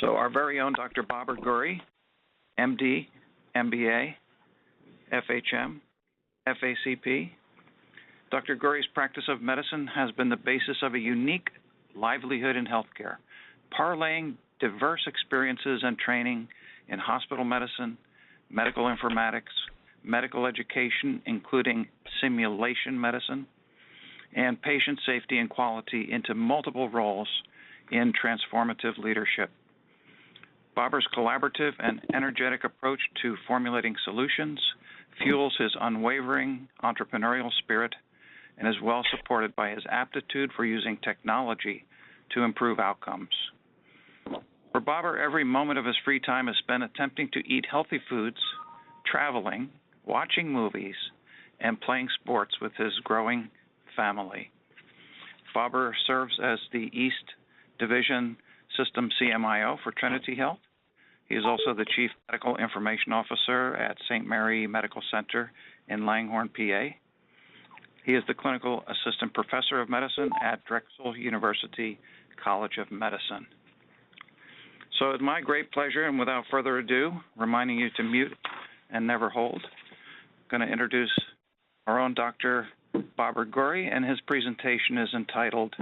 So our very own Dr. Ghauri, MD, MBA, FHM, FACP. Dr. Ghauri's practice of medicine has been the basis of a unique livelihood in healthcare, parlaying diverse experiences and training in hospital medicine, medical informatics, medical education, including simulation medicine, and patient safety and quality into multiple roles in transformative leadership. Babar's collaborative and energetic approach to formulating solutions fuels his unwavering entrepreneurial spirit and is well supported by his aptitude for using technology to improve outcomes. For Babar, every moment of his free time is spent attempting to eat healthy foods, traveling, watching movies, and playing sports with his growing family. Babar serves as the East Division System CMIO for Trinity Health. He is also the Chief Medical Information Officer at St. Mary Medical Center in Langhorne, PA. He is the Clinical Assistant Professor of Medicine at Drexel University College of Medicine. So it's my great pleasure, and without further ado, reminding you to mute and never hold, I'm going to introduce our own Dr. Babar Ghauri, and his presentation is entitled,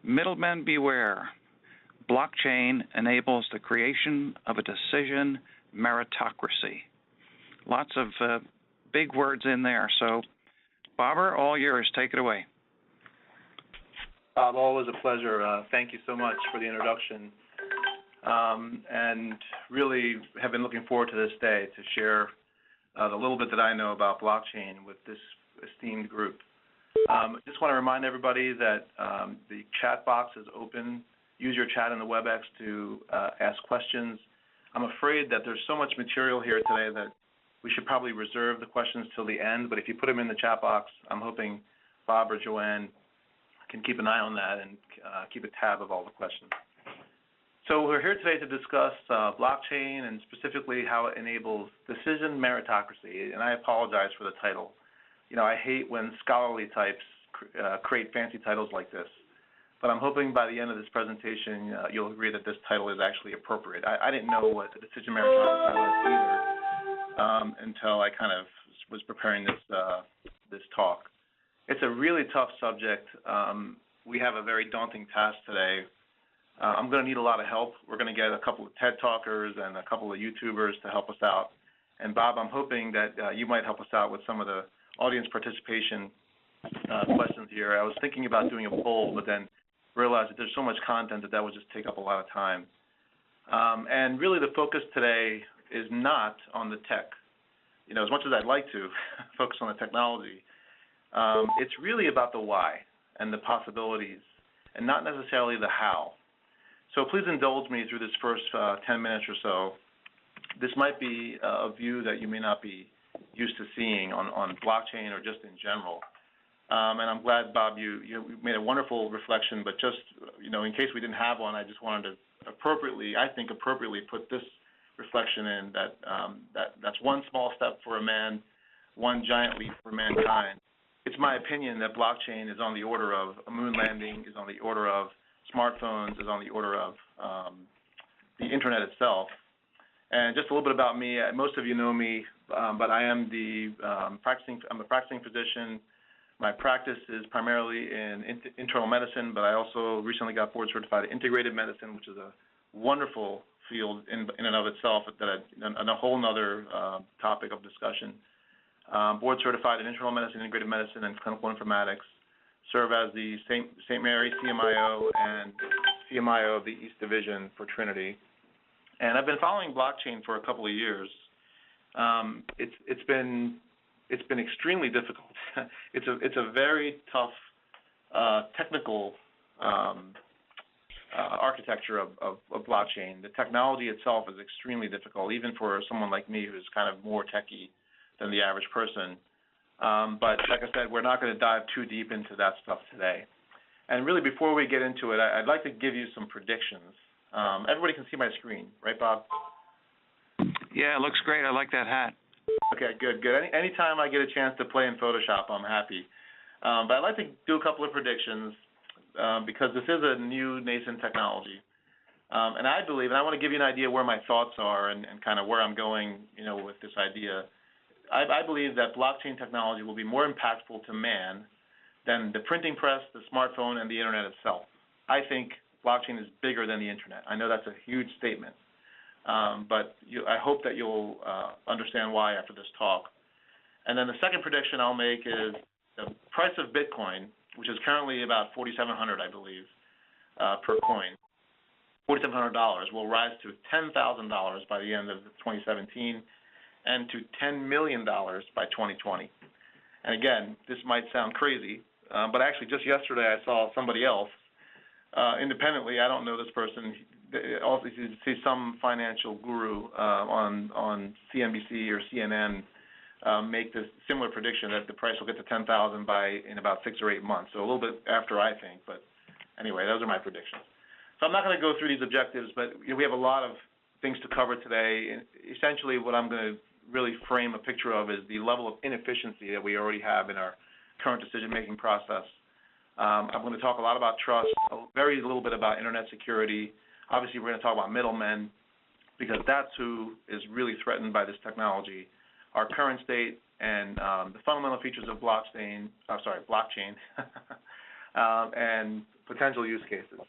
Middlemen Beware. Blockchain enables the creation of a decision meritocracy. Lots of big words in there. So, Babar, all yours. Take it away. Bob, always a pleasure. Thank you so much for the introduction. And really have been looking forward to this day to share the little bit that I know about blockchain with this esteemed group. I just want to remind everybody that the chat box is open. Use your chat in the WebEx to ask questions. I'm afraid that there's so much material here today that we should probably reserve the questions till the end, but if you put them in the chat box, I'm hoping Bob or Joanne can keep an eye on that and keep a tab of all the questions. So we're here today to discuss blockchain and specifically how it enables decision meritocracy, and I apologize for the title. You know, I hate when scholarly types create fancy titles like this. But I'm hoping by the end of this presentation, you'll agree that this title is actually appropriate. I didn't know what the decision meritocracy was either until I kind of was preparing this talk. It's a really tough subject. We have a very daunting task today. I'm going to need a lot of help. We're going to get a couple of TED Talkers and a couple of YouTubers to help us out. And Bob, I'm hoping that you might help us out with some of the audience participation questions here. I was thinking about doing a poll, but then realized that there's so much content that would just take up a lot of time. And really the focus today is not on the tech. You know, as much as I'd like to focus on the technology, it's really about the why and the possibilities and not necessarily the how. So please indulge me through this first 10 minutes or so. This might be a view that you may not be used to seeing on blockchain or just in general. And I'm glad, Bob, you made a wonderful reflection, but just, you know, in case we didn't have one, I just wanted to appropriately put this reflection in that that's one small step for a man, one giant leap for mankind. It's my opinion that blockchain is on the order of a moon landing, is on the order of smartphones, is on the order of the internet itself. And just a little bit about me, most of you know me, but I am I'm a practicing physician. My practice is primarily in internal medicine, but I also recently got board certified in integrated medicine, which is a wonderful field in and of itself, and a whole other topic of discussion. Board certified in internal medicine, integrated medicine, and clinical informatics. Serve as the St. Mary CMIO and CMIO of the East Division for Trinity. And I've been following blockchain for a couple of years. It's been extremely difficult. It's a very tough technical architecture of blockchain. The technology itself is extremely difficult, even for someone like me who's kind of more techie than the average person. But like I said, we're not going to dive too deep into that stuff today. And really, before we get into it, I'd like to give you some predictions. Everybody can see my screen, right, Bob? Yeah, it looks great. I like that hat. Okay, good. Anytime I get a chance to play in Photoshop, I'm happy. But I'd like to do a couple of predictions because this is a new nascent technology. And I believe, and I want to give you an idea where my thoughts are and kind of where I'm going, with this idea. I believe that blockchain technology will be more impactful to man than the printing press, the smartphone, and the internet itself. I think blockchain is bigger than the internet. I know that's a huge statement, but I hope that you'll understand why after this talk. And then the second prediction I'll make is the price of Bitcoin, which is currently about $4,700, I believe, per coin. $4,700 will rise to $10,000 by the end of 2017 and to $10 million by 2020. And again, this might sound crazy, but actually just yesterday I saw somebody else independently. I don't know this person. Also, you see some financial guru on CNBC or CNN make this similar prediction that the price will get to $10,000 in about 6 or 8 months. So a little bit after, I think. But anyway, those are my predictions. So I'm not going to go through these objectives, but we have a lot of things to cover today. And essentially, what I'm going to really frame a picture of is the level of inefficiency that we already have in our current decision-making process. I'm going to talk a lot about trust, very little bit about internet security. Obviously, we're going to talk about middlemen, because that's who is really threatened by this technology, our current state, and the fundamental features of blockchain, and potential use cases.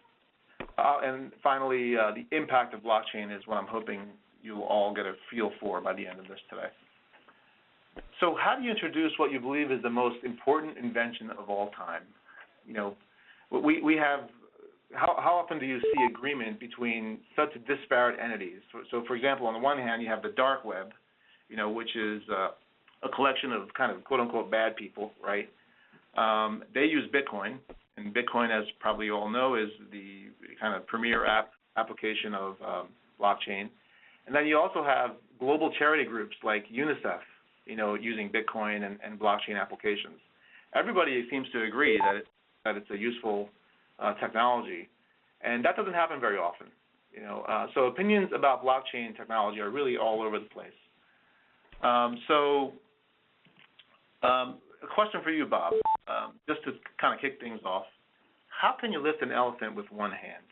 And finally, the impact of blockchain is what I'm hoping you'll all get a feel for by the end of this today. So how do you introduce what you believe is the most important invention of all time? We have, how often do you see agreement between such disparate entities? So for example, on the one hand, you have the dark web, which is a collection of kind of quote-unquote bad people, right? They use Bitcoin, and Bitcoin, as probably you all know, is the kind of premier application of blockchain. And then you also have global charity groups like UNICEF, using Bitcoin and blockchain applications. Everybody seems to agree that it's a useful technology, and that doesn't happen very often. So opinions about blockchain technology are really all over the place. A question for you, Bob, just to kind of kick things off. How can you lift an elephant with one hand?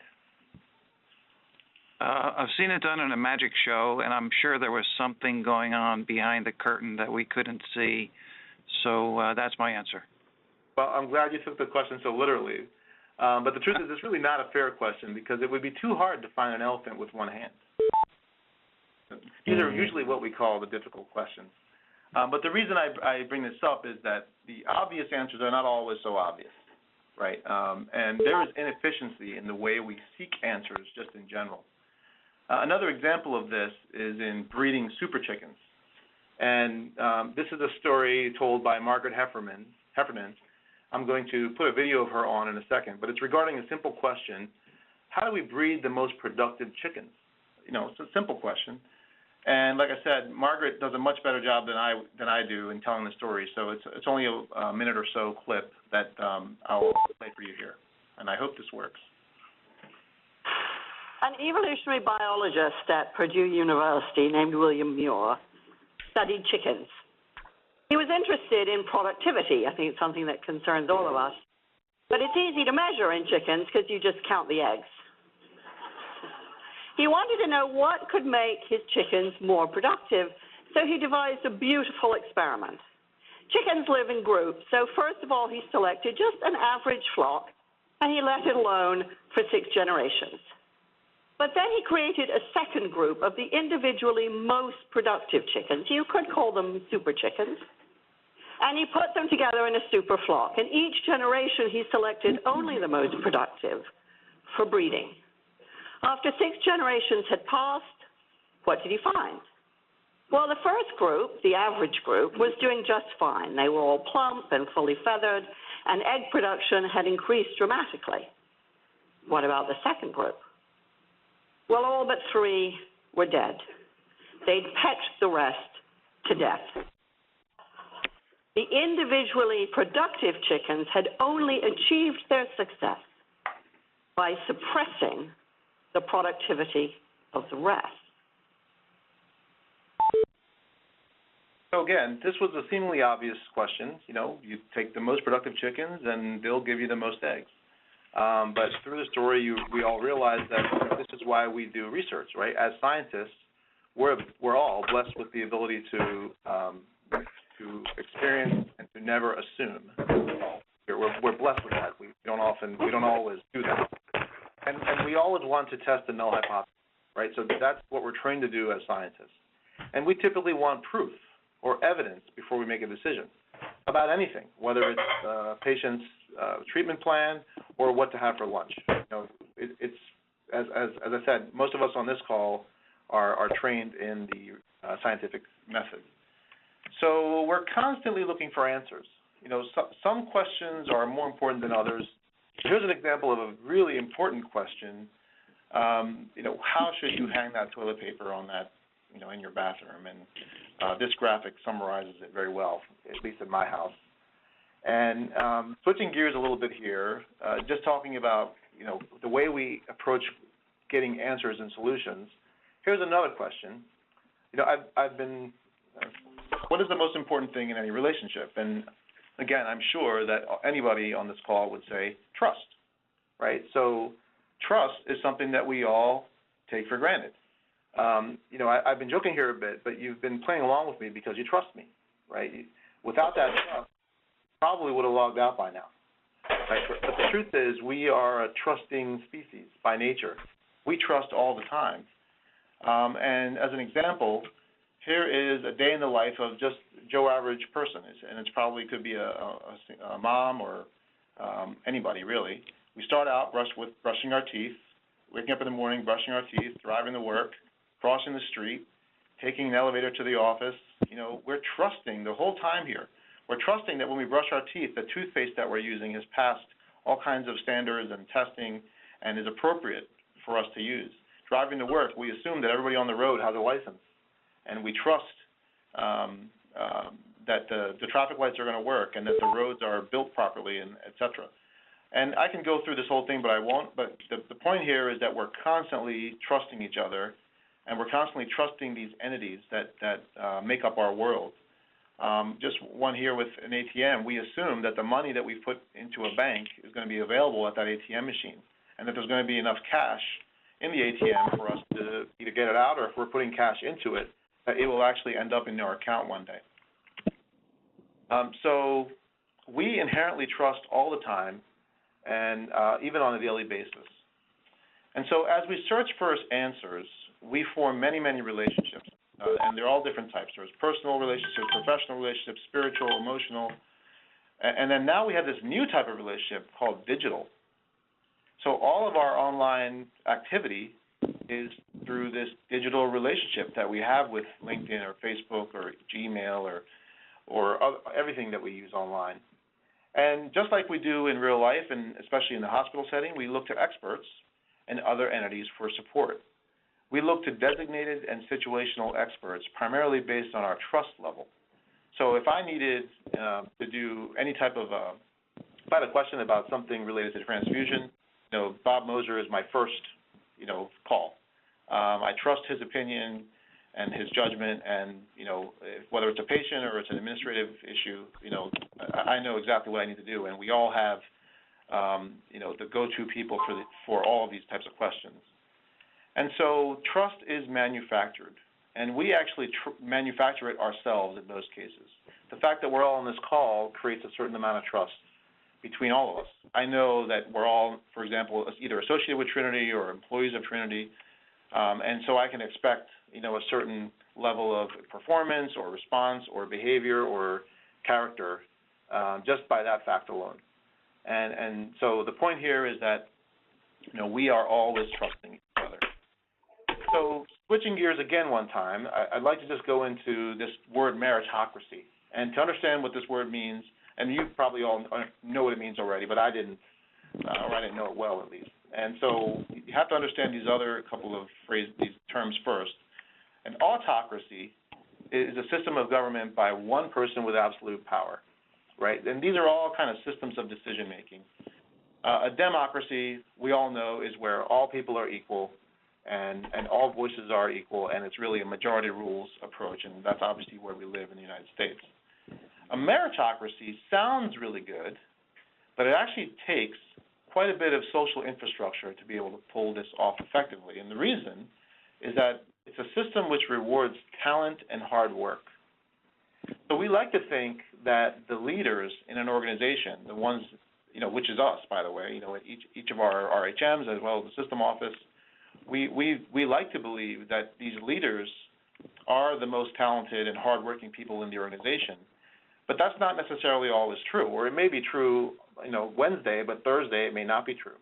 I've seen it done in a magic show, and I'm sure there was something going on behind the curtain that we couldn't see. So that's my answer. Well, I'm glad you took the question so literally. But the truth is, it's really not a fair question, because it would be too hard to find an elephant with one hand. These are usually what we call the difficult questions. But the reason I bring this up is that the obvious answers are not always so obvious, right? And there is inefficiency in the way we seek answers just in general. Another example of this is in breeding superchickens. And this is a story told by Margaret Heffernan. I'm going to put a video of her on in a second, but it's regarding a simple question: how do we breed the most productive chickens? It's a simple question. And like I said, Margaret does a much better job than I do in telling the story. So it's only a minute or so clip that I'll play for you here, and I hope this works. An evolutionary biologist at Purdue University named William Muir studied chickens. He was interested in productivity. I think it's something that concerns all of us. But it's easy to measure in chickens because you just count the eggs. He wanted to know what could make his chickens more productive, so he devised a beautiful experiment. Chickens live in groups, so first of all he selected just an average flock, and he let it alone for 6 generations. But then he created a second group of the individually most productive chickens. You could call them super chickens. And he put them together in a super flock. And each generation he selected only the most productive for breeding. After 6 generations had passed, what did he find? Well, the first group, the average group, was doing just fine. They were all plump and fully feathered, and egg production had increased dramatically. What about the second group? Well, all but 3 were dead. They'd pecked the rest to death. The individually productive chickens had only achieved their success by suppressing the productivity of the rest. So again, this was a seemingly obvious question. You take the most productive chickens and they'll give you the most eggs. But through the story, we all realize that this is why we do research, right? As scientists, we're all blessed with the ability to experience and to never assume. We're blessed with that. We don't always do that. And we always want to test the null hypothesis, right? So that's what we're trained to do as scientists. And we typically want proof or evidence before we make a decision about anything, whether it's a patient's treatment plan or what to have for lunch. It's as I said, most of us on this call are trained in the scientific method. So we're constantly looking for answers. Some questions are more important than others. Here's an example of a really important question. How should you hang that toilet paper on that, in your bathroom? And this graphic summarizes it very well, at least in my house. And switching gears a little bit here, just talking about, the way we approach getting answers and solutions. Here's another question. I've been, what is the most important thing in any relationship? And again, I'm sure that anybody on this call would say trust, right? So trust is something that we all take for granted. I've been joking here a bit, but you've been playing along with me because you trust me, right? Without that trust, probably would have logged out by now, right? But the truth is we are a trusting species by nature. We trust all the time. And as an example, here is a day in the life of just Joe average person, and it probably could be a mom or anybody really. We start out with brushing our teeth, waking up in the morning, brushing our teeth, driving to work, crossing the street, taking an elevator to the office. We're trusting the whole time here. We're trusting that when we brush our teeth, the toothpaste that we're using has passed all kinds of standards and testing and is appropriate for us to use. Driving to work, we assume that everybody on the road has a license, and we trust that the traffic lights are going to work and that the roads are built properly, and et cetera. And I can go through this whole thing, but I won't. But the point here is that we're constantly trusting each other, and we're constantly trusting these entities that make up our world. Just one here with an ATM, we assume that the money that we put into a bank is going to be available at that ATM machine, and that there's going to be enough cash in the ATM for us to either get it out, or if we're putting cash into it, that it will actually end up in our account one day. So we inherently trust all the time, and even on a daily basis. And so as we search for answers, we form many, many relationships, and they're all different types. There's personal relationships, professional relationships, spiritual, emotional, and then now we have this new type of relationship called digital. So all of our online activity is through this digital relationship that we have with LinkedIn or Facebook or Gmail or everything that we use online. And just like we do in real life, and especially in the hospital setting, we look to experts and other entities for support. We look to designated and situational experts, primarily based on our trust level. So if I needed to do any type of, if I had a question about something related to transfusion, Bob Moser is my first, call. I trust his opinion and his judgment, and whether it's a patient or it's an administrative issue, I know exactly what I need to do, and we all have, the go-to people for all of these types of questions. And so trust is manufactured, and we actually manufacture it ourselves in most cases. The fact that we're all on this call creates a certain amount of trust between all of us. I know that we're all, for example, either associated with Trinity or employees of Trinity, and so I can expect, a certain level of performance or response or behavior or character just by that fact alone. And so the point here is that, we are always trusting each other. So switching gears again one time, I'd like to just go into this word meritocracy. And to understand what this word means, and you probably all know what it means already, but I didn't, or I didn't know it well at least. And so you have to understand these other couple of these terms first. An autocracy is a system of government by one person with absolute power, right? And these are all kind of systems of decision making. A democracy, we all know, is where all people are equal and all voices are equal, and it's really a majority rules approach, and that's obviously where we live in the United States. A meritocracy sounds really good, but it actually takes quite a bit of social infrastructure to be able to pull this off effectively. And the reason is that it's a system which rewards talent and hard work. So we like to think that the leaders in an organization, the ones, which is us, by the way, each of our RHMs as well as the system office, we like to believe that these leaders are the most talented and hardworking people in the organization. But that's not necessarily always true, or it may be true, Wednesday, but Thursday it may not be true.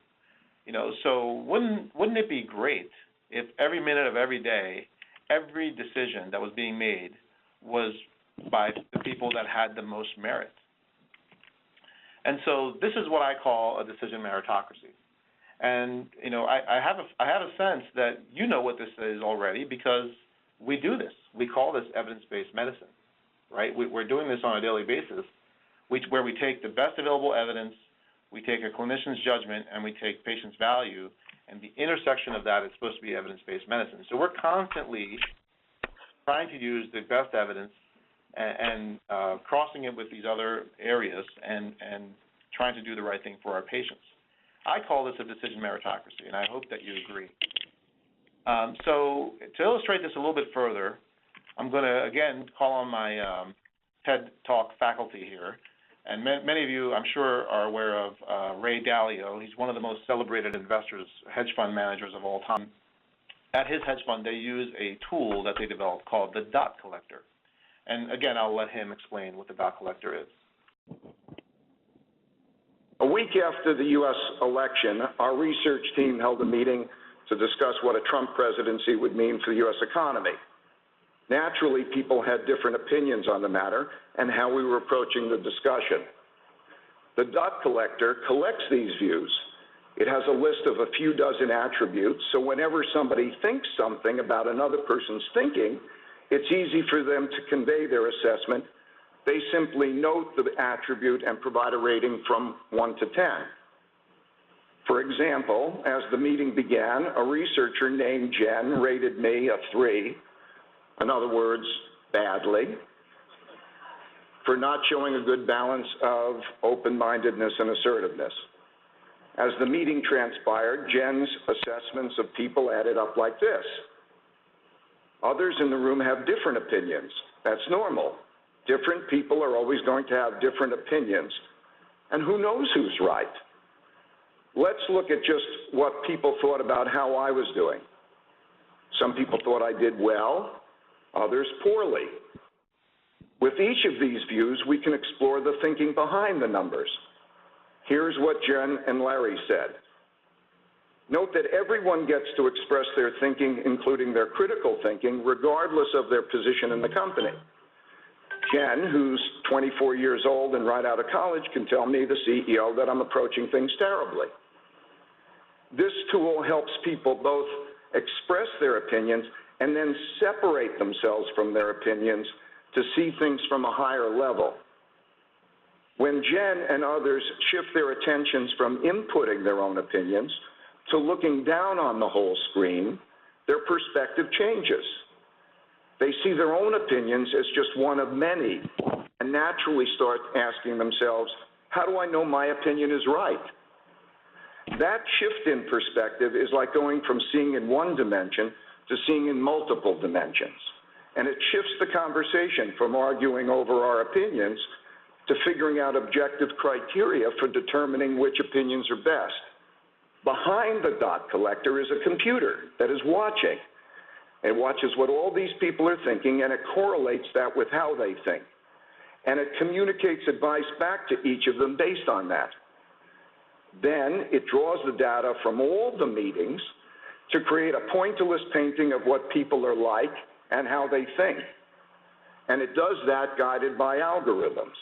So wouldn't it be great if every minute of every day, every decision that was being made was by the people that had the most merit? And so this is what I call a decision meritocracy. And I have a sense that you know what this is already because we do this. We call this evidence-based medicine, right? We're doing this on a daily basis, where we take the best available evidence, we take a clinician's judgment, and we take patient's value, and the intersection of that is supposed to be evidence-based medicine. So we're constantly trying to use the best evidence and crossing it with these other areas and trying to do the right thing for our patients. I call this a decision meritocracy, and I hope that you agree. So to illustrate this a little bit further, I'm going to, again, call on my TED Talk faculty here. And many of you, I'm sure, are aware of Ray Dalio. He's one of the most celebrated investors, hedge fund managers of all time. At his hedge fund, they use a tool that they developed called the dot collector. And again, I'll let him explain what the dot collector is. A week after the U.S. election, our research team held a meeting to discuss what a Trump presidency would mean for the U.S. economy. Naturally, people had different opinions on the matter and how we were approaching the discussion. The dot collector collects these views. It has a list of a few dozen attributes, so whenever somebody thinks something about another person's thinking, it's easy for them to convey their assessment. They simply note the attribute and provide a rating from 1 to 10. For example, as the meeting began, a researcher named Jen rated me a 3, in other words, badly, for not showing a good balance of open-mindedness and assertiveness. As the meeting transpired, Jen's assessments of people added up like this. Others in the room have different opinions. That's normal. Different people are always going to have different opinions. And who knows who's right? Let's look at just what people thought about how I was doing. Some people thought I did well, others poorly. With each of these views, we can explore the thinking behind the numbers. Here's what Jen and Larry said. Note that everyone gets to express their thinking, including their critical thinking, regardless of their position in the company. Jen, who's 24 years old and right out of college, can tell me, the CEO, that I'm approaching things terribly. This tool helps people both express their opinions and then separate themselves from their opinions to see things from a higher level. When Jen and others shift their attentions from inputting their own opinions to looking down on the whole screen, their perspective changes. They see their own opinions as just one of many and naturally start asking themselves, how do I know my opinion is right? That shift in perspective is like going from seeing in one dimension to seeing in multiple dimensions. And it shifts the conversation from arguing over our opinions to figuring out objective criteria for determining which opinions are best. Behind the dot collector is a computer that is watching. It watches what all these people are thinking, and it correlates that with how they think. And it communicates advice back to each of them based on that. Then it draws the data from all the meetings to create a pointillist painting of what people are like and how they think. And it does that guided by algorithms.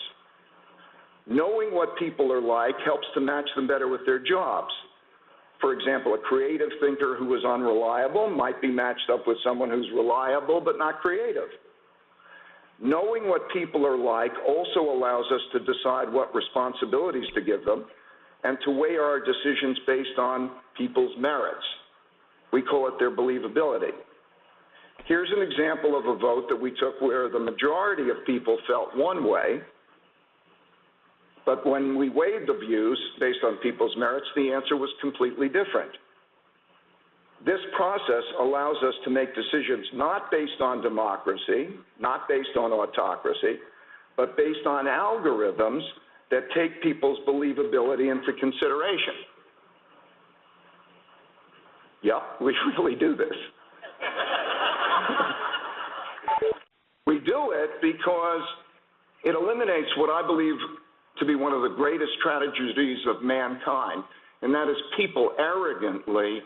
Knowing what people are like helps to match them better with their jobs. For example, a creative thinker who is unreliable might be matched up with someone who's reliable but not creative. Knowing what people are like also allows us to decide what responsibilities to give them and to weigh our decisions based on people's merits. We call it their believability. Here's an example of a vote that we took where the majority of people felt one way But when we weighed the views based on people's merits, the answer was completely different. This process allows us to make decisions not based on democracy, not based on autocracy, but based on algorithms that take people's believability into consideration. Yep, we really do this. We do it because it eliminates what I believe to be one of the greatest tragedies of mankind, and that is people arrogantly,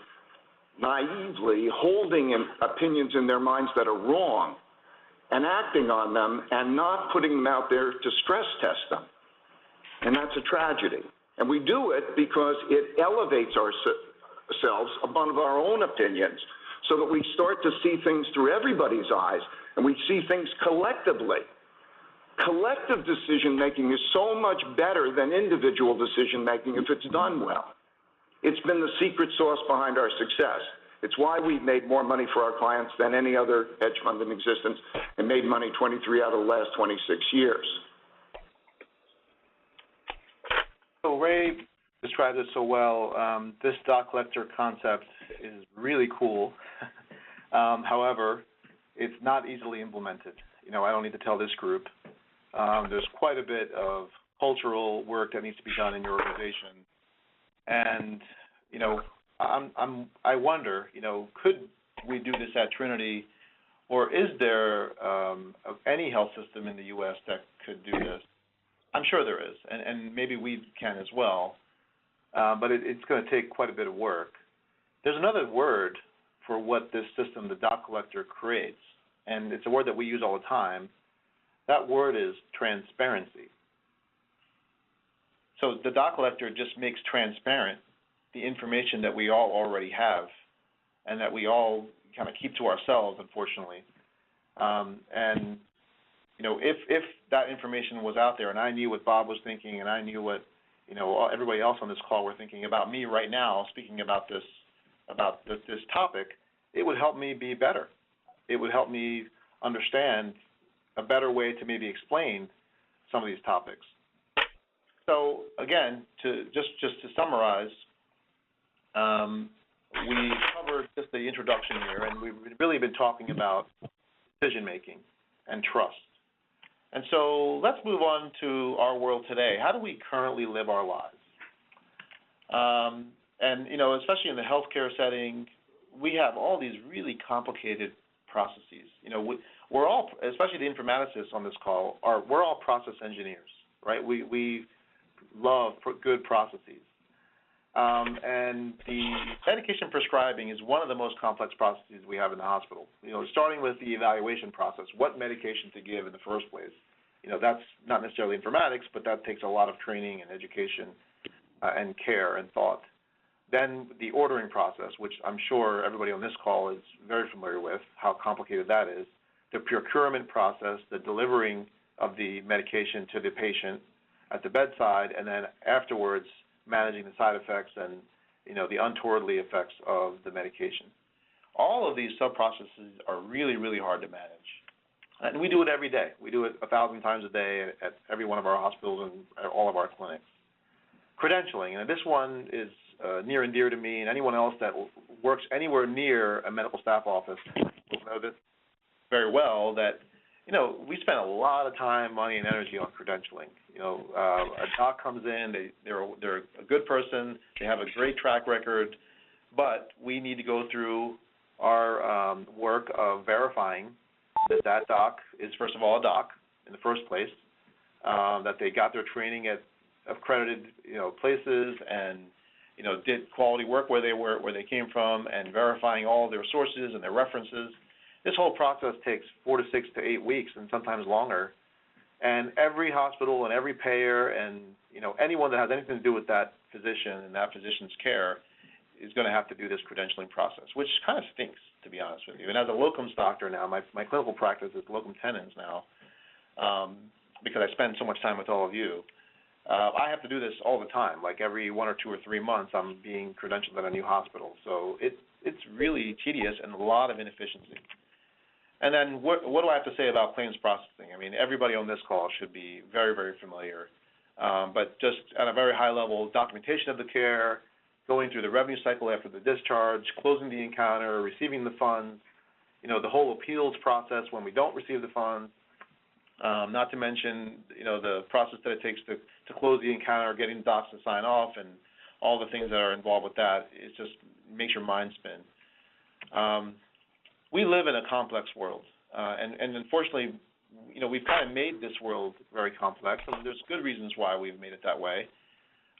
naively holding opinions in their minds that are wrong and acting on them and not putting them out there to stress test them. And that's a tragedy. And we do it because it elevates ourselves above our own opinions so that we start to see things through everybody's eyes and we see things collectively. Collective decision-making is so much better than individual decision-making if it's done well. It's been the secret sauce behind our success. It's why we've made more money for our clients than any other hedge fund in existence and made money 23 out of the last 26 years. So Ray described it so well. This dot collector concept is really cool. However, it's not easily implemented. You know, I don't need to tell this group. There's quite a bit of cultural work that needs to be done in your organization. And, you know, I wonder, you know, could we do this at Trinity, or is there any health system in the U.S. that could do this? I'm sure there is, and maybe we can as well, but it's going to take quite a bit of work. There's another word for what this system, the dot collector, creates, and it's a word that we use all the time. That word is transparency. So the dot collector just makes transparent the information that we all already have and that we all kind of keep to ourselves, unfortunately. And, you know, if that information was out there and I knew what Bob was thinking and I knew what, you know, everybody else on this call were thinking about me right now, speaking about this topic, it would help me be better. It would help me understand a better way to maybe explain some of these topics. So again, just to summarize, we covered just the introduction here, and we've really been talking about decision making and trust. And so let's move on to our world today. How do we currently live our lives? And you know, especially in the healthcare setting, we have all these really complicated processes. You know, we're all, especially the informaticists on this call, we're all process engineers, right? We love good processes. And the medication prescribing is one of the most complex processes we have in the hospital. You know, starting with the evaluation process, what medication to give in the first place. You know, that's not necessarily informatics, but that takes a lot of training and education and care and thought. Then the ordering process, which I'm sure everybody on this call is very familiar with, how complicated that is. The procurement process, the delivering of the medication to the patient at the bedside, and then afterwards managing the side effects and, you know, the untowardly effects of the medication. All of these sub-processes are really, really hard to manage. And we do it every day. We do it 1,000 times a day at every one of our hospitals and at all of our clinics. Credentialing, and this one is near and dear to me, and anyone else that works anywhere near a medical staff office will know this very well, that, you know, we spend a lot of time, money, and energy on credentialing. You know, a doc comes in, they're a good person, they have a great track record, but we need to go through our work of verifying that doc is, first of all, a doc in the first place, that they got their training at accredited, you know, places, and, you know, did quality work where they came from, and verifying all their sources and their references. This whole process takes 4 to 6 to 8 weeks, and sometimes longer. And every hospital and every payer and, you know, anyone that has anything to do with that physician and that physician's care is going to have to do this credentialing process, which kind of stinks, to be honest with you. And as a locums doctor now, my clinical practice is locum tenens now, because I spend so much time with all of you. I have to do this all the time. Like every 1 or 2 or 3 months, I'm being credentialed at a new hospital. So it's really tedious and a lot of inefficiency. And then what do I have to say about claims processing? I mean, everybody on this call should be very, very familiar but just at a very high level, documentation of the care, going through the revenue cycle after the discharge, closing the encounter, receiving the funds, the whole appeals process when we don't receive the funds, not to mention, the process that it takes to close the encounter, getting docs to sign off, and all the things that are involved with that. It just makes your mind spin. We live in a complex world, and unfortunately, we've kind of made this world very complex, and there's good reasons why we've made it that way.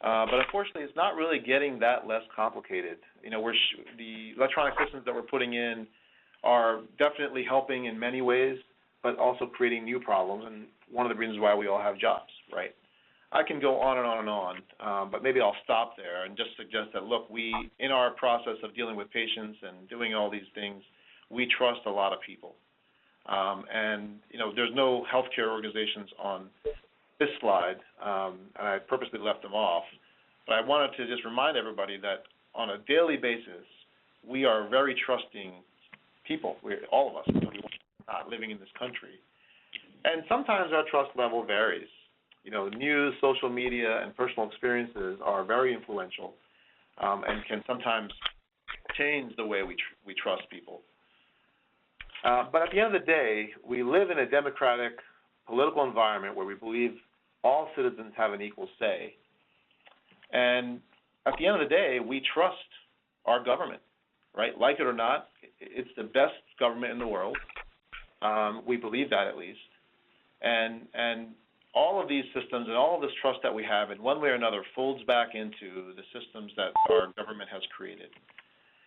But unfortunately, it's not really getting that less complicated. The electronic systems that we're putting in are definitely helping in many ways, but also creating new problems, and one of the reasons why we all have jobs, right? I can go on and on and on, but maybe I'll stop there and just suggest that, look, in our process of dealing with patients and doing all these things, we trust a lot of people. And there's no healthcare organizations on this slide, and I purposely left them off, but I wanted to just remind everybody that on a daily basis, we are very trusting people, all of us, living in this country. And sometimes our trust level varies. News, social media, and personal experiences are very influential and can sometimes change the way we trust people. But at the end of the day, we live in a democratic political environment where we believe all citizens have an equal say. And at the end of the day, we trust our government, right? Like it or not, it's the best government in the world. We believe that, at least. And all of these systems and all of this trust that we have in one way or another folds back into the systems that our government has created.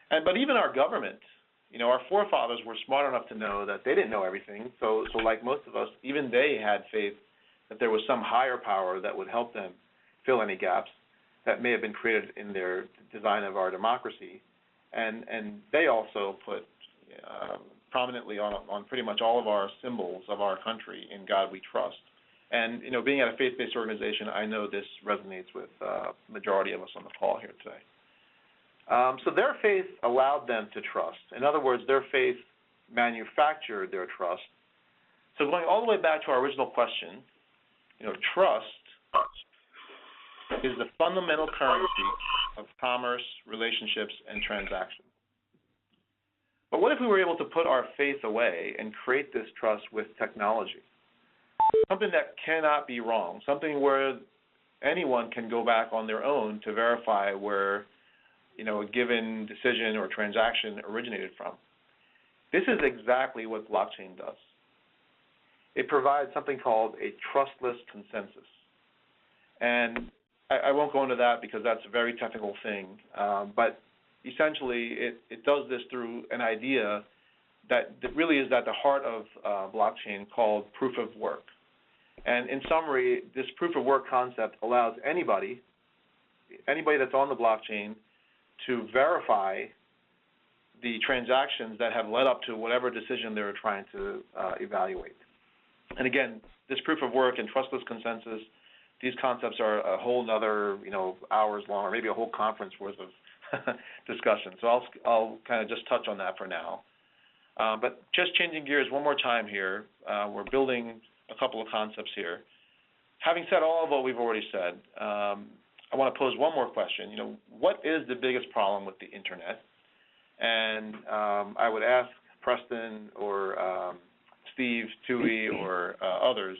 But even our government, our forefathers were smart enough to know that they didn't know everything. So like most of us, even they had faith that there was some higher power that would help them fill any gaps that may have been created in their design of our democracy. And they also put prominently on pretty much all of our symbols of our country, in God we trust. And, being at a faith-based organization, I know this resonates with the majority of us on the call here today. So their faith allowed them to trust. In other words, their faith manufactured their trust. So going all the way back to our original question, trust is the fundamental currency of commerce, relationships, and transactions. But what if we were able to put our faith away and create this trust with technology? Something that cannot be wrong, something where anyone can go back on their own to verify where a given decision or transaction originated from. This is exactly what blockchain does. It provides something called a trustless consensus. And I won't go into that because that's a very technical thing, but essentially it does this through an idea that really is at the heart of blockchain called proof of work. And in summary, this proof of work concept allows anybody that's on the blockchain to verify the transactions that have led up to whatever decision they're trying to evaluate. And again, this proof of work and trustless consensus, these concepts are a whole nother, hours long, or maybe a whole conference worth of discussion. So I'll kind of just touch on that for now. But just changing gears one more time here, we're building a couple of concepts here. Having said all of what we've already said, I want to pose one more question. What is the biggest problem with the internet? And I would ask Preston or Steve, Tui, or others.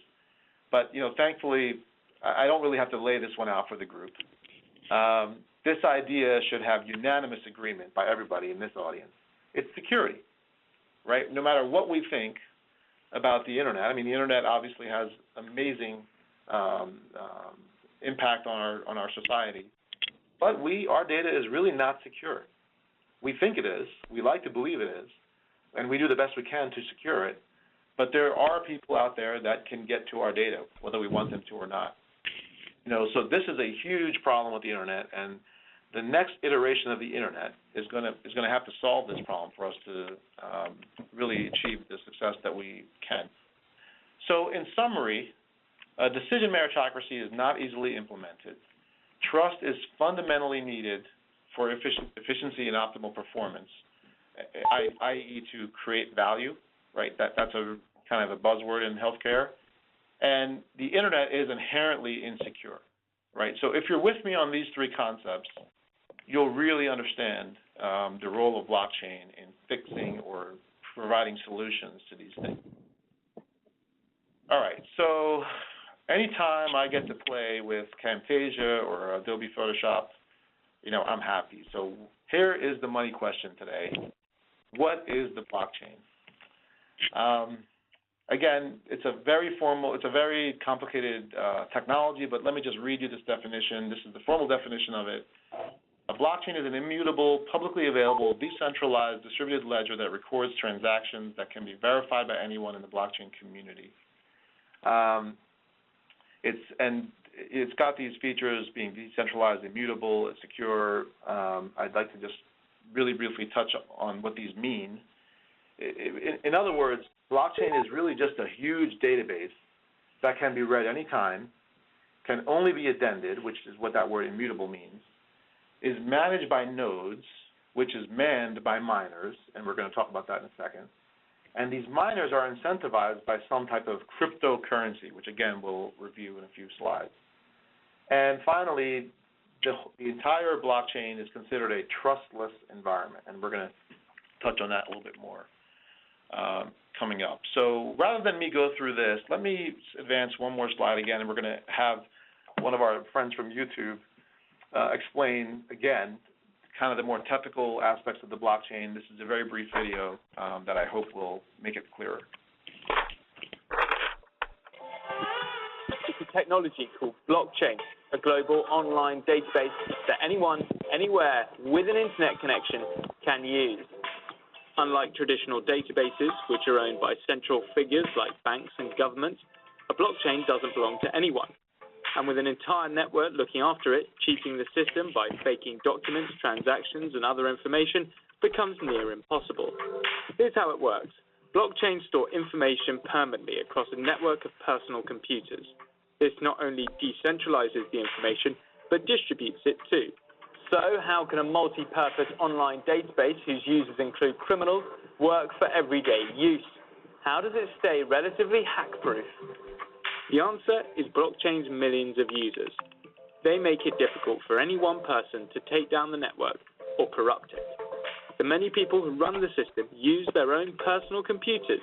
But thankfully, I don't really have to lay this one out for the group. This idea should have unanimous agreement by everybody in this audience. It's security, right? No matter what we think about the internet. I mean, the internet obviously has amazing impact on our society, but our data is really not secure. We think it is, we like to believe it is, and we do the best we can to secure it, but there are people out there that can get to our data, whether we want them to or not. So this is a huge problem with the internet, and the next iteration of the internet is going to have to solve this problem for us to really achieve the success that we can. So in summary, a decision meritocracy is not easily implemented. Trust is fundamentally needed for efficiency and optimal performance, i.e. to create value, right? That's a kind of a buzzword in healthcare. And the internet is inherently insecure, right? So if you're with me on these three concepts, you'll really understand the role of blockchain in fixing or providing solutions to these things. All right, so anytime I get to play with Camtasia or Adobe Photoshop, I'm happy. So here is the money question today. What is the blockchain? Again, it's a very complicated technology, but let me just read you this definition. This is the formal definition of it. A blockchain is an immutable, publicly available, decentralized, distributed ledger that records transactions that can be verified by anyone in the blockchain community. It's got these features, being decentralized, immutable, it's secure. I'd like to just really briefly touch on what these mean. In other words, blockchain is really just a huge database that can be read anytime, can only be addended, which is what that word immutable means, is managed by nodes, which is manned by miners, and we're going to talk about that in a second. And these miners are incentivized by some type of cryptocurrency, which again we'll review in a few slides. And finally, the entire blockchain is considered a trustless environment, and we're going to touch on that a little bit more coming up. So rather than me go through this, let me advance one more slide again, and we're going to have one of our friends from YouTube explain again kind of the more technical aspects of the blockchain. This is a very brief video that I hope will make it clearer. It's a technology called blockchain, a global online database that anyone, anywhere with an internet connection can use. Unlike traditional databases, which are owned by central figures like banks and governments, a blockchain doesn't belong to anyone. And with an entire network looking after it, cheating the system by faking documents, transactions, and other information becomes near impossible. Here's how it works. Blockchains store information permanently across a network of personal computers. This not only decentralizes the information, but distributes it too. So how can a multi-purpose online database whose users include criminals work for everyday use? How does it stay relatively hack-proof? The answer is blockchain's millions of users. They make it difficult for any one person to take down the network or corrupt it. The many people who run the system use their own personal computers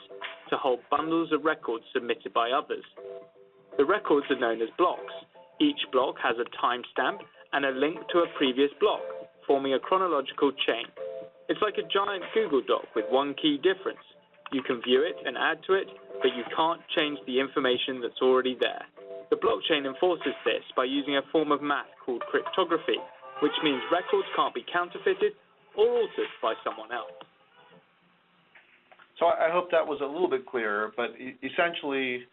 to hold bundles of records submitted by others. The records are known as blocks. Each block has a timestamp and a link to a previous block, forming a chronological chain. It's like a giant Google Doc with one key difference. You can view it and add to it, but you can't change the information that's already there. The blockchain enforces this by using a form of math called cryptography, which means records can't be counterfeited or altered by someone else. So I hope that was a little bit clearer, but essentially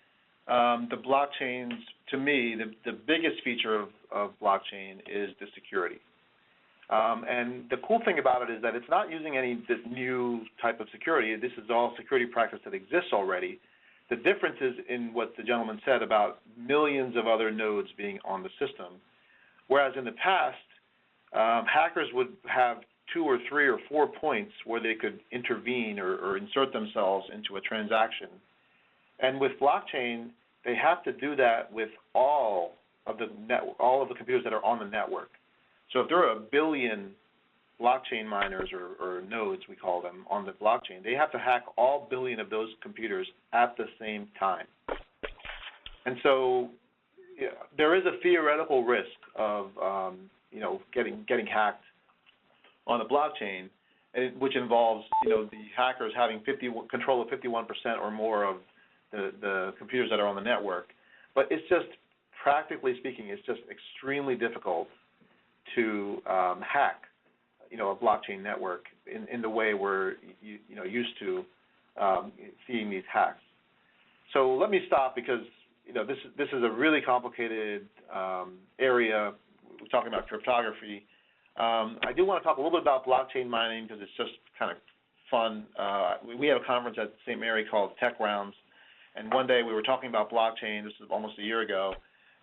the blockchains, to me, the biggest feature of blockchain is the security. And the cool thing about it is that it's not using this new type of security. This is all security practice that exists already. The difference is in what the gentleman said about millions of other nodes being on the system, whereas in the past, hackers would have 2 or 3 or 4 points where they could intervene or insert themselves into a transaction. And with blockchain, they have to do that with all of the computers that are on the network. So if there are 1 billion blockchain miners or nodes, we call them, on the blockchain, they have to hack all 1 billion of those computers at the same time. And so there is a theoretical risk of getting hacked on a blockchain, which involves the hackers having control of 51% or more of the computers that are on the network. But it's just, practically speaking, it's just extremely difficult to hack a blockchain network in the way we're used to seeing these hacks. So let me stop because this is a really complicated area. We're talking about cryptography. I do want to talk a little bit about blockchain mining because it's just kind of fun. We have a conference at St. Mary called Tech Rounds, and one day we were talking about blockchain. This was almost a year ago,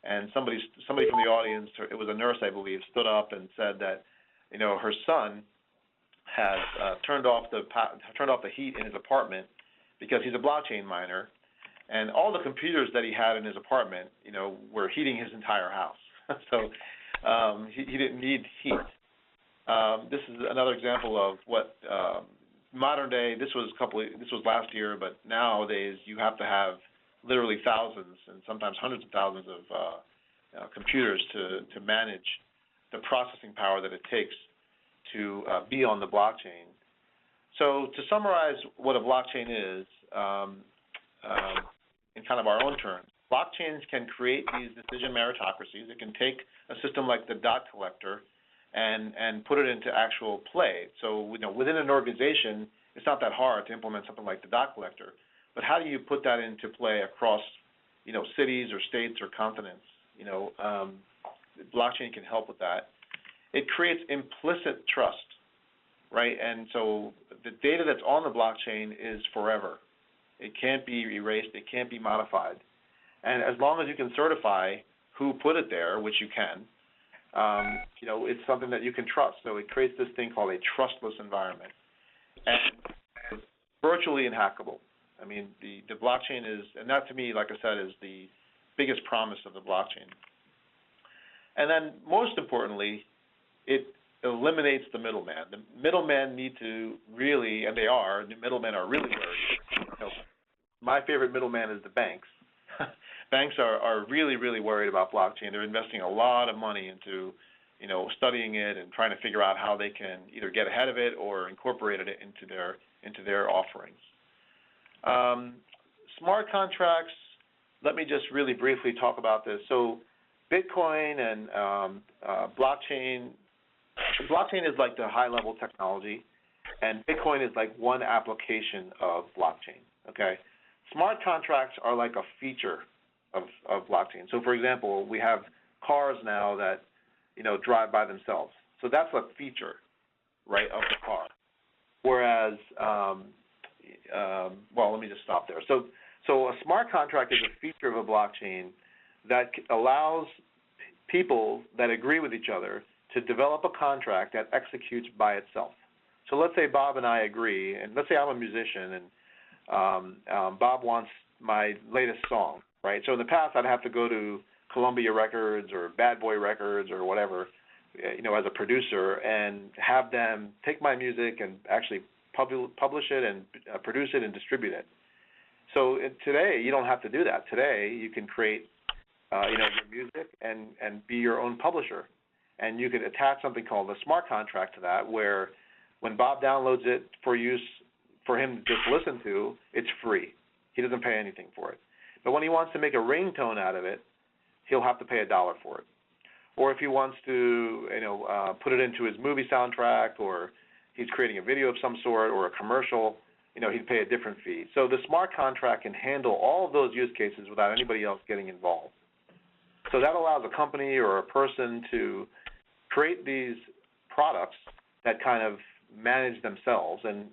and somebody from the audience, it was a nurse I believe, stood up and said that her son has turned off the heat in his apartment because he's a blockchain miner, And all the computers that he had in his apartment, were heating his entire house. So he didn't need heat. This is another example of what modern day. This was last year, but nowadays you have to have literally thousands and sometimes hundreds of thousands of computers to manage the processing power that it takes to be on the blockchain. So to summarize what a blockchain is, in kind of our own terms, blockchains can create these decision meritocracies. It can take a system like the dot collector and put it into actual play. So within an organization, it's not that hard to implement something like the dot collector. But how do you put that into play across cities or states or continents? Blockchain can help with that. It creates implicit trust, right? And so the data that's on the blockchain is forever. It can't be erased. It can't be modified. And as long as you can certify who put it there, which you can, it's something that you can trust. So it creates this thing called a trustless environment. And it's virtually unhackable. I mean, the blockchain is, and that to me, like I said, is the biggest promise of the blockchain. And then most importantly, it eliminates the middleman. The middlemen need to really, and they are, the middlemen are really worried. My favorite middleman is the banks. Banks are really, really worried about blockchain. They're investing a lot of money into, studying it and trying to figure out how they can either get ahead of it or incorporate it into their offerings. Smart contracts, let me just really briefly talk about this. So Bitcoin and blockchain is like the high-level technology, and Bitcoin is like one application of blockchain, okay? Smart contracts are like a feature of blockchain. So, for example, we have cars now that, drive by themselves. So that's a feature, right, of the car. Whereas, well, let me just stop there. So a smart contract is a feature of a blockchain that allows people that agree with each other to develop a contract that executes by itself. So let's say Bob and I agree, and let's say I'm a musician, and Bob wants my latest song, right? So in the past, I'd have to go to Columbia Records or Bad Boy Records or whatever, as a producer, and have them take my music and actually publish it and produce it and distribute it. So today, you don't have to do that. Today, you can create, your music and be your own publisher. And you can attach something called a smart contract to that, where when Bob downloads it for use for him to just listen to, it's free. He doesn't pay anything for it. But when he wants to make a ringtone out of it, he'll have to pay $1 for it. Or if he wants to, put it into his movie soundtrack, or he's creating a video of some sort or a commercial, he'd pay a different fee. So the smart contract can handle all of those use cases without anybody else getting involved. So that allows a company or a person to create these products that kind of manage themselves, and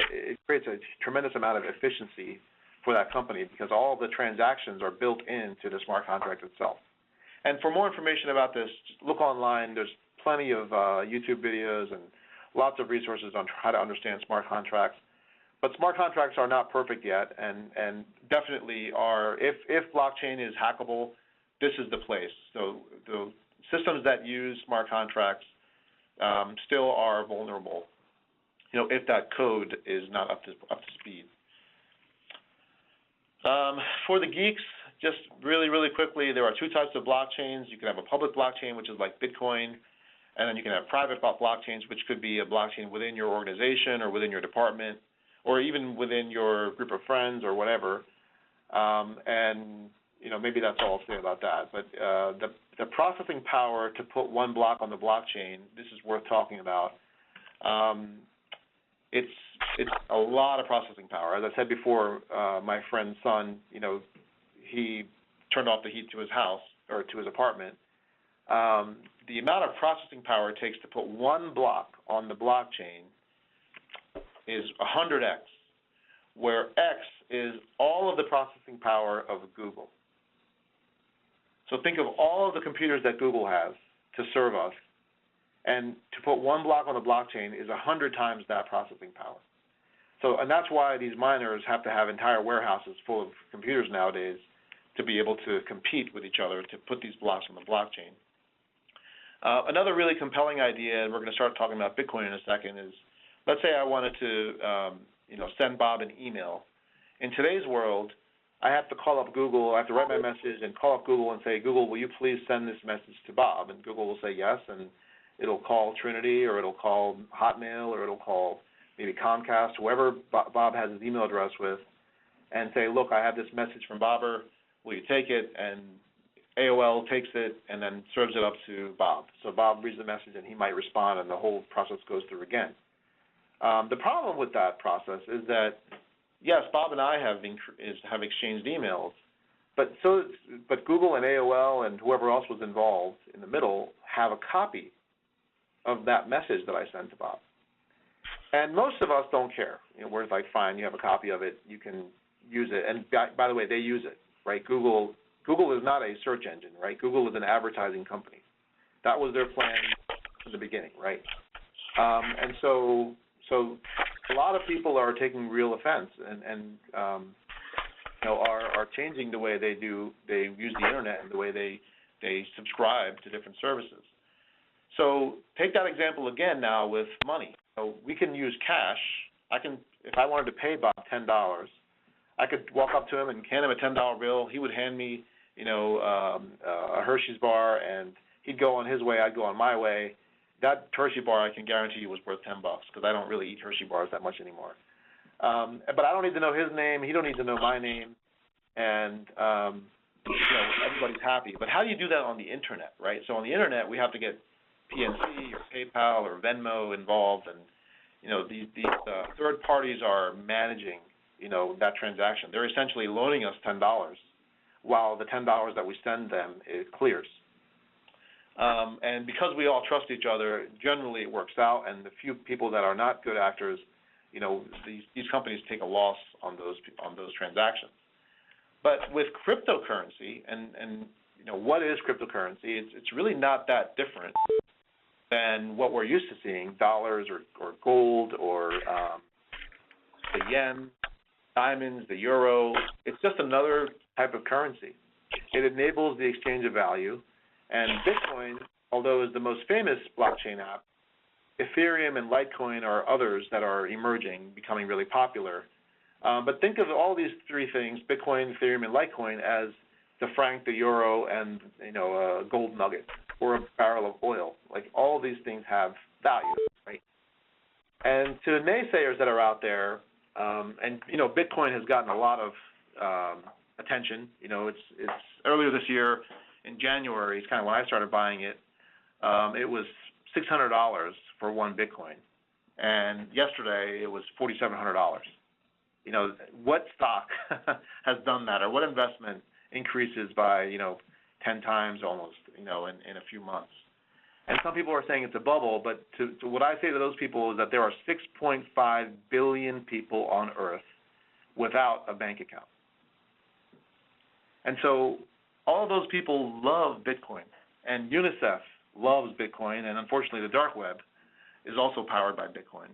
it creates a tremendous amount of efficiency for that company because all of the transactions are built into the smart contract itself. And for more information about this, just look online. There's plenty of YouTube videos and lots of resources on how to understand smart contracts. But smart contracts are not perfect yet, and definitely are, if blockchain is hackable, this is the place. So the systems that use smart contracts still are vulnerable, if that code is not up to speed. For the geeks, just really, really quickly, there are two types of blockchains. You can have a public blockchain, which is like Bitcoin, and then you can have private blockchains, which could be a blockchain within your organization or within your department, or even within your group of friends or whatever. And maybe that's all I'll say about that. But the processing power to put one block on the blockchain, this is worth talking about. It's a lot of processing power. As I said before, my friend's son, he turned off the heat to his house or to his apartment. The amount of processing power it takes to put one block on the blockchain is 100x, where X is all of the processing power of Google. So think of all of the computers that Google has to serve us, and to put one block on the blockchain is 100 times that processing power. So, and that's why these miners have to have entire warehouses full of computers nowadays to be able to compete with each other to put these blocks on the blockchain. Another really compelling idea, and we're going to start talking about Bitcoin in a second, is let's say I wanted to send Bob an email. In today's world, I have to call up Google, I have to write my message and call up Google and say, Google, will you please send this message to Bob? And Google will say yes, and it'll call Trinity, or it'll call Hotmail, or it'll call maybe Comcast, whoever Bob has his email address with, and say, look, I have this message from Bobber, will you take it? And AOL takes it and then serves it up to Bob. So Bob reads the message and he might respond, and the whole process goes through again. The problem with that process is that, yes, Bob and I have exchanged emails, but Google and AOL and whoever else was involved in the middle have a copy of that message that I sent to Bob. And most of us don't care. We're like, fine, you have a copy of it, you can use it. And by the way, they use it, right? Google is not a search engine, right? Google is an advertising company. That was their plan from the beginning, right? And so a lot of people are taking real offense and are changing the way they use the internet and the way they subscribe to different services. So take that example again now with money. So we can use cash. If I wanted to pay Bob $10, I could walk up to him and hand him a $10 bill. He would hand me, a Hershey's bar, and he'd go on his way, I'd go on my way. That Hershey bar, I can guarantee you, was worth $10 because I don't really eat Hershey bars that much anymore. But I don't need to know his name. He don't need to know my name, and everybody's happy. But how do you do that on the internet, right? So on the internet, we have to get PNC or PayPal or Venmo involved, and these third parties are managing that transaction. They're essentially loaning us $10 while the $10 that we send them, it clears. And because we all trust each other, generally it works out, and the few people that are not good actors, these companies take a loss on those transactions. But with cryptocurrency, and what is cryptocurrency? It's really not that different than what we're used to seeing, dollars or gold or the yen, diamonds, the euro. It's just another type of currency. It enables the exchange of value, and Bitcoin, although is the most famous blockchain app, Ethereum and Litecoin are others that are emerging, becoming really popular. But think of all these three things, Bitcoin, Ethereum, and Litecoin, as the franc, the euro, and a gold nugget or a barrel of oil. Like, all these things have value, right? And to the naysayers that are out there, Bitcoin has gotten a lot of attention. It's earlier this year in January, it's kind of when I started buying it. It was $600 for one Bitcoin, and yesterday it was $4,700. What stock has done that, or what investment increases by 10 times almost in a few months? And some people are saying it's a bubble, but to what I say to those people is that there are 6.5 billion people on Earth without a bank account. And so all of those people love Bitcoin, and UNICEF loves Bitcoin, and unfortunately the dark web is also powered by Bitcoin.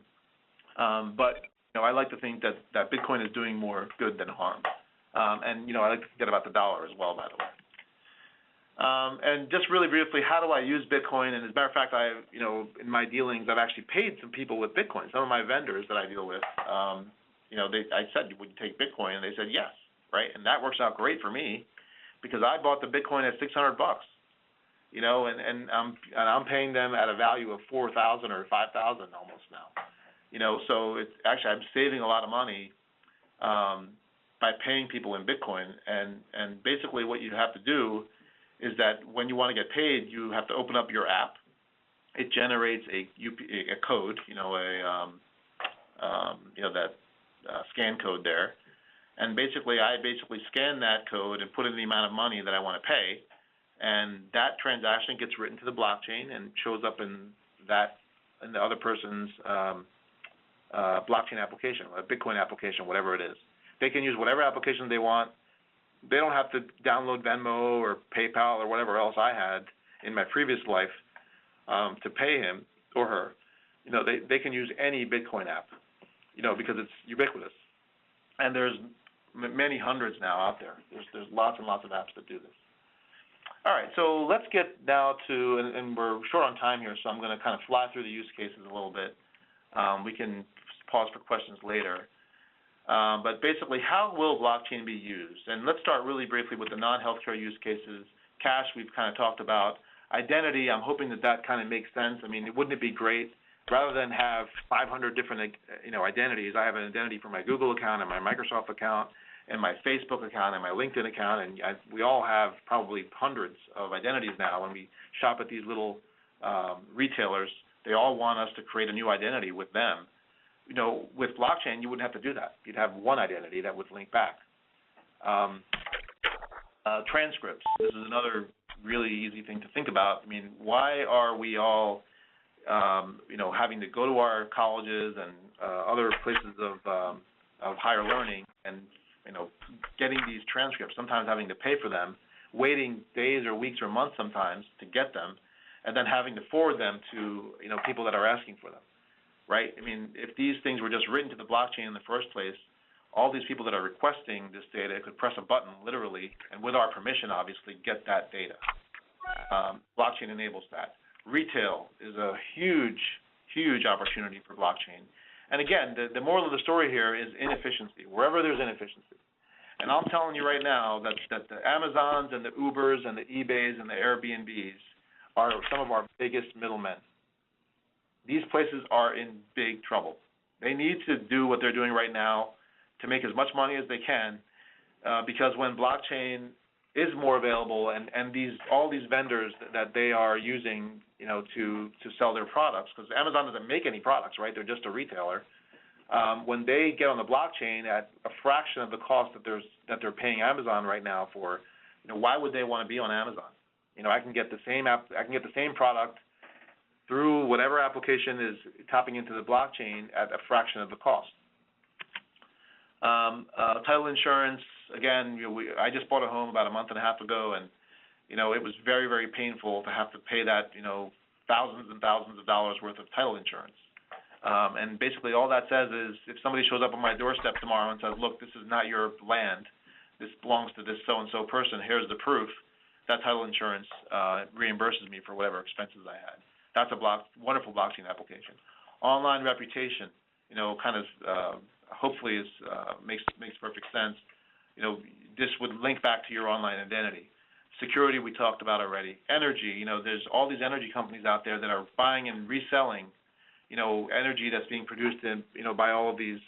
But I like to think that Bitcoin is doing more good than harm. And I like to forget about the dollar as well, by the way. And just really briefly, how do I use Bitcoin? And as a matter of fact, in my dealings, I've actually paid some people with Bitcoin. Some of my vendors that I deal with, I said, would you take Bitcoin? And they said yes, right? And that works out great for me because I bought the Bitcoin at $600, and I'm paying them at a value of $4,000 or $5,000 almost now. So it's actually, I'm saving a lot of money by paying people in Bitcoin. And basically what you have to do is that when you want to get paid, you have to open up your app. It generates a code, that scan code there. And I scan that code and put in the amount of money that I want to pay, and that transaction gets written to the blockchain and shows up in the other person's blockchain application, a Bitcoin application, whatever it is. They can use whatever application they want. They don't have to download Venmo or PayPal or whatever else I had in my previous life to pay him or her. They can use any Bitcoin app. because it's ubiquitous. And there's many hundreds now out there. There's lots and lots of apps that do this. All right, so let's get now to, and we're short on time here, so I'm going to kind of fly through the use cases a little bit. We can pause for questions later. But basically, how will blockchain be used? And let's start really briefly with the non-healthcare use cases. Cash, we've kind of talked about. Identity, I'm hoping that kind of makes sense. I mean, wouldn't it be great, rather than have 500 different, identities, I have an identity for my Google account and my Microsoft account and my Facebook account and my LinkedIn account, and we all have probably hundreds of identities now. When we shop at these little retailers, they all want us to create a new identity with them. With blockchain, you wouldn't have to do that. You'd have one identity that would link back. Transcripts. This is another really easy thing to think about. I mean, why are we all, having to go to our colleges and other places of higher learning and, getting these transcripts, sometimes having to pay for them, waiting days or weeks or months sometimes to get them, and then having to forward them to, people that are asking for them, right? I mean, if these things were just written to the blockchain in the first place, all these people that are requesting this data could press a button, literally, and with our permission, obviously, get that data. Blockchain enables that. Retail is a huge, huge opportunity for blockchain. And again, the moral of the story here is inefficiency, wherever there's inefficiency. And I'm telling you right now that the Amazons and the Ubers and the eBays and the Airbnbs are some of our biggest middlemen. These places are in big trouble. They need to do what they're doing right now to make as much money as they can, because when blockchain is more available and all these vendors that they are using, to sell their products, because Amazon doesn't make any products, right? They're just a retailer. When they get on the blockchain at a fraction of the cost that they're paying Amazon right now for, why would they want to be on Amazon? I can get the same product through whatever application is tapping into the blockchain at a fraction of the cost. Title insurance, again, I just bought a home about a month and a half ago, and it was very, very painful to have to pay that, thousands and thousands of dollars worth of title insurance. And basically all that says is if somebody shows up on my doorstep tomorrow and says, look, this is not your land, this belongs to this so-and-so person, here's the proof, that title insurance reimburses me for whatever expenses I had. That's a wonderful blockchain application. Online reputation, hopefully makes perfect sense. This would link back to your online identity. Security we talked about already. Energy, there's all these energy companies out there that are buying and reselling, energy that's being produced in, by all of these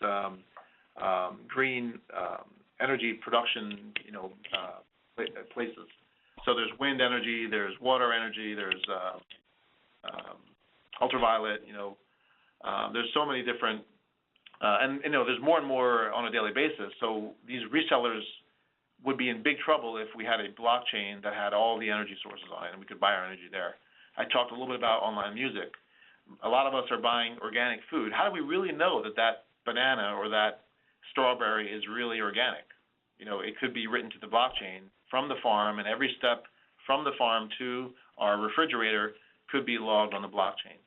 green energy production, places. So there's wind energy, there's water energy, there's ultraviolet, there's so many different, and there's more and more on a daily basis. So these resellers would be in big trouble if we had a blockchain that had all the energy sources on it and we could buy our energy there. I talked a little bit about online music. A lot of us are buying organic food. How do we really know that banana or that strawberry is really organic? It could be written to the blockchain from the farm, and every step from the farm to our refrigerator could be logged on the blockchain.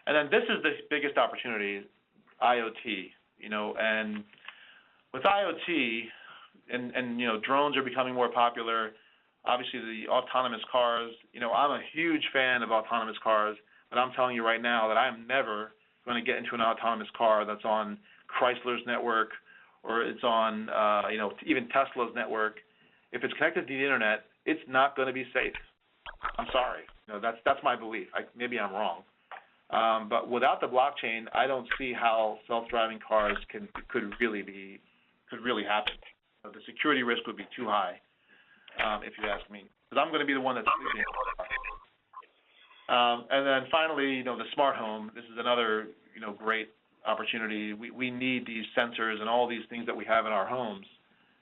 And then this is the biggest opportunity, IoT, and with IoT, and drones are becoming more popular. Obviously, the autonomous cars, I'm a huge fan of autonomous cars, but I'm telling you right now that I'm never going to get into an autonomous car that's on Chrysler's network or it's on, even Tesla's network. If it's connected to the internet, it's not going to be safe. I'm sorry. That's my belief. Maybe I'm wrong. But without the blockchain, I don't see how self-driving cars could really happen. The security risk would be too high, if you ask me, because I'm going to be the one that's sleeping in the car. And then finally, the smart home. This is another, great opportunity. We need these sensors and all these things that we have in our homes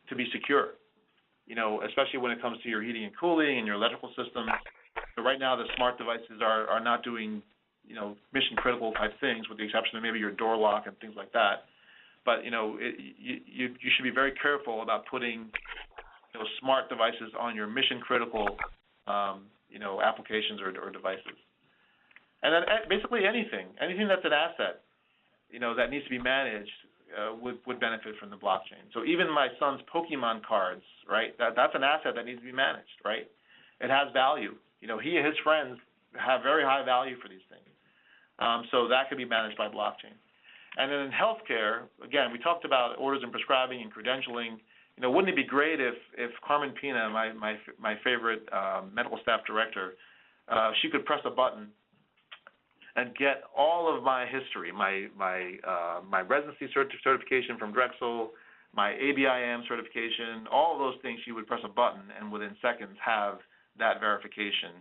to be secure, especially when it comes to your heating and cooling and your electrical systems. So right now, the smart devices are not doing, mission-critical type things, with the exception of maybe your door lock and things like that. But, you should be very careful about putting, smart devices on your mission-critical, applications or devices. And then basically anything that's an asset, that needs to be managed would benefit from the blockchain. So even my son's Pokemon cards, right? That's an asset that needs to be managed, right? It has value. You know, he and his friends have very high value for these things. So that could be managed by blockchain. And then in healthcare, again, we talked about orders and prescribing and credentialing. You know, wouldn't it be great if Carmen Pina, my favorite medical staff director, she could press a button and get all of my history, my residency certification from Drexel, my ABIM certification, all of those things. She would press a button and within seconds have that verification,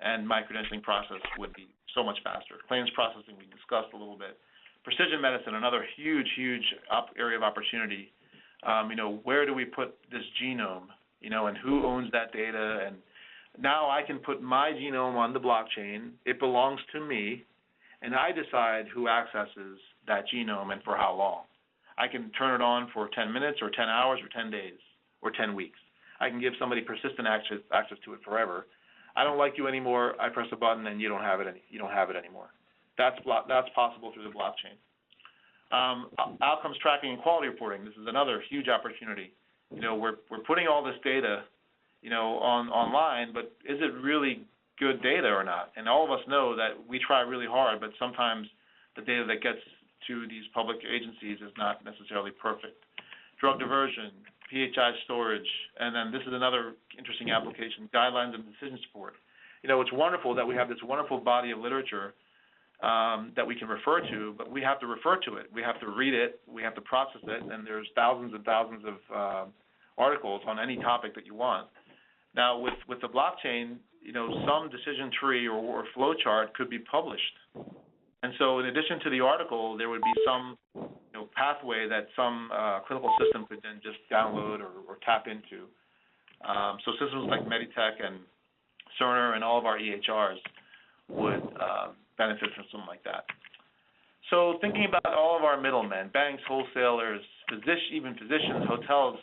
and my credentialing process would be so much faster. Claims processing we discussed a little bit. Precision medicine, another huge area of opportunity. You know, where do we put this genome? You know, and who owns that data? And now I can put my genome on the blockchain. It belongs to me, and I decide who accesses that genome and for how long. I can turn it on for 10 minutes or 10 hours or 10 days or 10 weeks. I can give somebody persistent access to it forever. I don't like you anymore. I press a button and you don't have it anymore. That's possible through the blockchain. Outcomes tracking and quality reporting. This is another huge opportunity. You know, we're putting all this data, you know, online, but is it really good data or not? And all of us know that we try really hard, but sometimes the data that gets to these public agencies is not necessarily perfect. Drug diversion, PHI storage, and then this is another interesting application, guidelines and decision support. You know, it's wonderful that we have this wonderful body of literature that we can refer to, but we have to refer to it. We have to read it. We have to process it, and there's thousands and thousands of articles on any topic that you want. Now, with the blockchain, you know, some decision tree or flow chart could be published. And so in addition to the article, there would be some pathway that some clinical system could then just download or tap into. So systems like Meditech and Cerner and all of our EHRs would benefit from something like that. So thinking about all of our middlemen, banks, wholesalers, even physicians, hotels,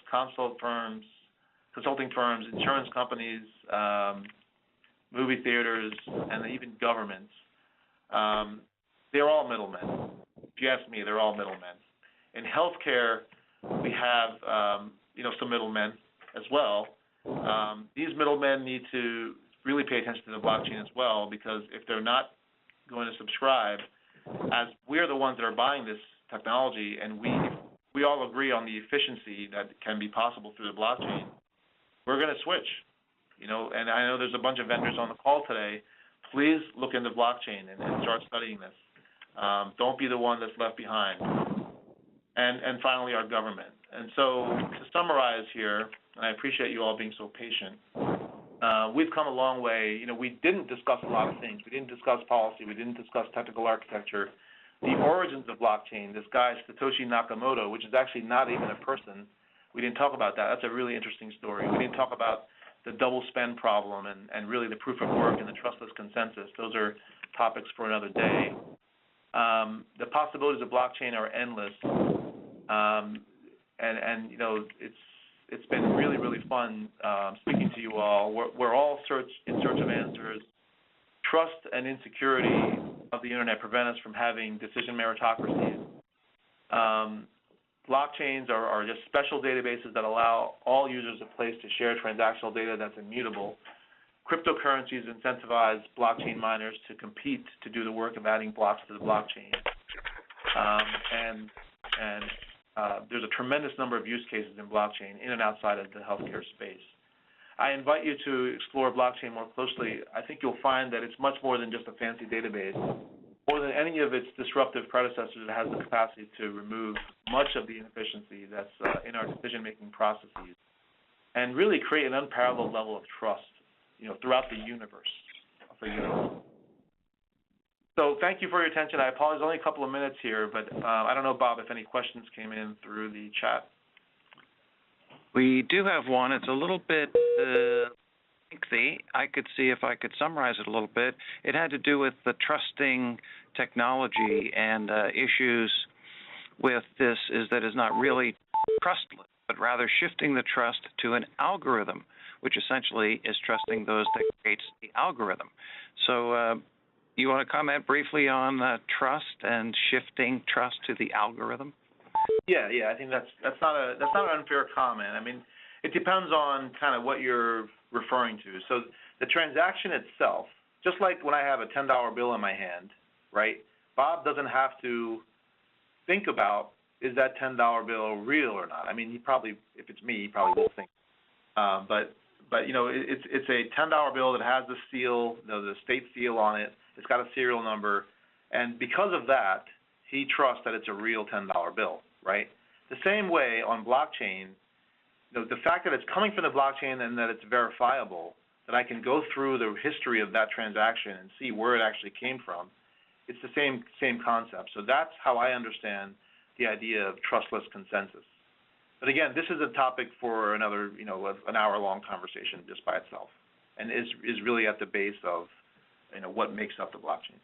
consulting firms, insurance companies, movie theaters, and even governments, they're all middlemen. If you ask me, they're all middlemen. In healthcare, we have some middlemen as well. These middlemen need to really pay attention to the blockchain as well, because if they're not going to subscribe, as we're the ones that are buying this technology, and we all agree on the efficiency that can be possible through the blockchain, we're going to switch. You know, and I know there's a bunch of vendors on the call today. Please look into blockchain and start studying this. Don't be the one that's left behind. And finally, our government. And so to summarize here, and I appreciate you all being so patient, we've come a long way. You know, we didn't discuss a lot of things. We didn't discuss policy. We didn't discuss technical architecture. The origins of blockchain, this guy Satoshi Nakamoto, which is actually not even a person, we didn't talk about that. That's a really interesting story. We didn't talk about the double spend problem and really the proof of work and the trustless consensus. Those are topics for another day. The possibilities of blockchain are endless, and you know, it's been really, really fun speaking to you all. We're all in search of answers. Trust and insecurity of the internet prevent us from having decision meritocracies. Blockchains are just special databases that allow all users a place to share transactional data that's immutable. Cryptocurrencies incentivize blockchain miners to compete to do the work of adding blocks to the blockchain. There's a tremendous number of use cases in blockchain in and outside of the healthcare space. I invite you to explore blockchain more closely. I think you'll find that it's much more than just a fancy database. More than any of its disruptive predecessors, it has the capacity to remove much of the inefficiency that's in our decision-making processes and really create an unparalleled level of trust, you know, throughout the universe. So thank you for your attention. I apologize, only a couple of minutes here, but I don't know, Bob, if any questions came in through the chat. We do have one. It's a little bit lengthy. I could see if I could summarize it a little bit. It had to do with the trusting technology, and issues with this is that it's not really trustless, but rather shifting the trust to an algorithm, which essentially is trusting those that creates the algorithm. So you want to comment briefly on trust and shifting trust to the algorithm? Yeah, I think that's not an unfair comment. I mean, it depends on kind of what you're referring to. So the transaction itself, just like when I have a $10 bill in my hand, right? Bob doesn't have to think about, is that $10 bill real or not? I mean, he probably, if it's me, he probably will think. But you know, it's a $10 bill that has the seal, the state seal on it. It's got a serial number, and because of that, he trusts that it's a real $10 bill, right? The same way on blockchain, the fact that it's coming from the blockchain and that it's verifiable, that I can go through the history of that transaction and see where it actually came from, it's the same concept. So that's how I understand the idea of trustless consensus. But again, this is a topic for another, an hour-long conversation just by itself, and is really at the base of, what makes up the blockchain.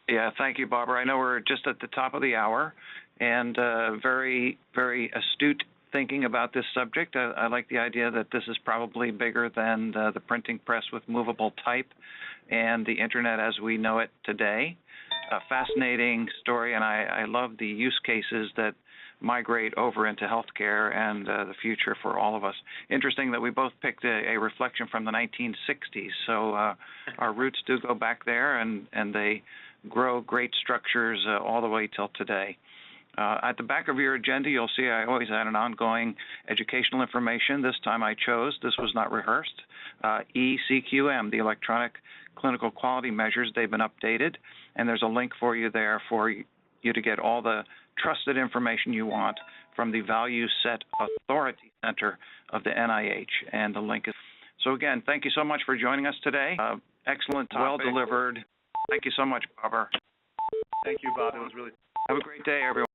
Yeah, thank you, Barbara. I know we're just at the top of the hour, and very, very astute thinking about this subject. I like the idea that this is probably bigger than the printing press with movable type and the Internet as we know it today. A fascinating story, and I love the use cases that migrate over into healthcare and the future for all of us. Interesting that we both picked a reflection from the 1960s, so our roots do go back there, and they grow great structures all the way till today. At the back of your agenda, you'll see I always add an ongoing educational information. This time I chose, this was not rehearsed, ECQM, the Electronic Clinical Quality Measures. They've been updated, and there's a link for you there for you to get all the trusted information you want from the Value Set Authority Center of the NIH, and the link is. So again, thank you so much for joining us today. Excellent topic. Well delivered. Thank you so much, Barbara. Thank you, Bob. It was really. Have a great day, everyone.